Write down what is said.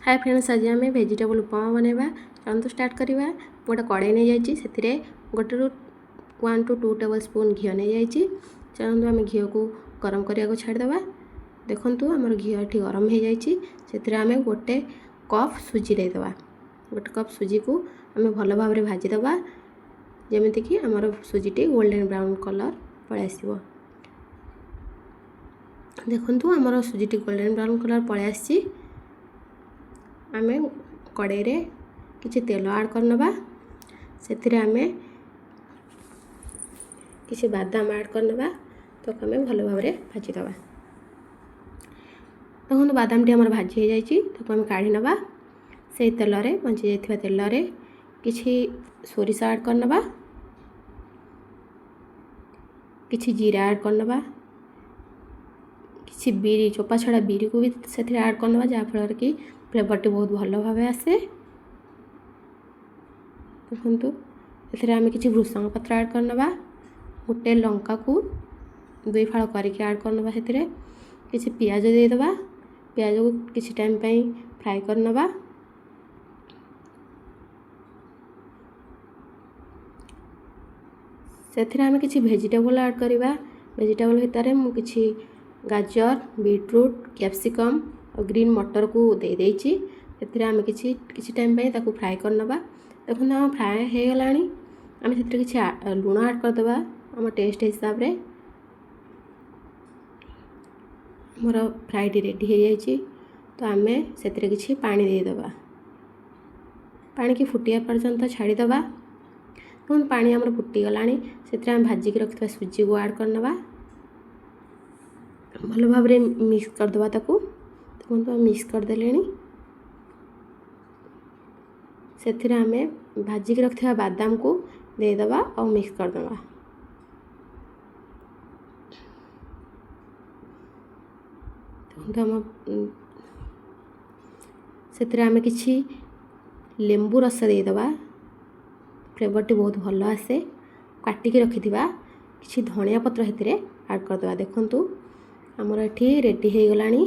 Hi friends, आज आम vegetable उपमा बनवा चलते स्टार्ट करवा। गोटे कड़े नहीं जाइए से गोटे 1 to 2 टेबल स्पून घी नहीं जाइए। चलते आम घी को गरम करने छाड़ीदे। देखु आमर घी ये गरम हो जाए आम गोटे कप सुजी देदेबा। गोटे कप सुजी को आम भल भाव में भाजीदे जमीक आमर सुजीटी गोल्डन ब्राउन कलर पलि आसो। देखु आमर सुजीटी गोल्डन ब्राउन कलर पलि आसी। आमे कड़े रे किछि तेल ऐड करनबा। सेथिरे आमे किछि बादाम ऐड करनबा। तो आमे भलो भाव रे भाजी दबा। देखो बादाम टी हमर भाजी हो जाइछि। तो आमे काढी नबा। से तेल रे बंची जाइथिबा तेल रे किछि सोरिष ऐड करनबा। किछि जीरा ऐड करनबा। किछि बीरी चोपा छड़ा बीरी को भी सेथिरे ऐड करनबा जा फल कि फ्लेवरटी बहुत भल भाव आसे। देखु ए आम कि भृषंग पत्र ऐड करनबा। गोटे लंका को 2 फाड़ करके ऐड करनबा। से किछि पियाज देदेबा। पियाज को किछि टाइम पई फ्राई करनबा। से आम किछि वेजिटेबल ऐड करवा। वेजिटेबल भितर मु किछि गाजर, बीटरूट, कैप्सिकम और ग्रीन मटर को दे देइछि। से आम किछि टाइम पे ताको फ्राई करनबा। देखो आम फ्राए हो गलानी। आम से किछि लुण ऐड करदबा आम टेस्ट हिसाब रे। मोर फ्राईटी रेडी हो जाइछि। तो आम से किछि पानी देदेबा। पानी की फुटिया पर्यंत छाड़ीदबा। देखो पानी आमर फुटी गलानी। से आम भाजिक रखिबा सुजी को ऐड करनबा। भल भाव रे मिक्स करदबा ताको। देखो मिक्स करदेले। से आम भाजिक रखिबा बादाम को देदेबा और मिक्स करदबा। से आम किछि लेंबू रस देदेबा। फ्लेवरटी बहुत भल आसे। काटिक रखिथिबा किछि धनिया पत्र हेतिरे ऐड करदबा। देखंतु हमर एठी रेडी हो गलानी।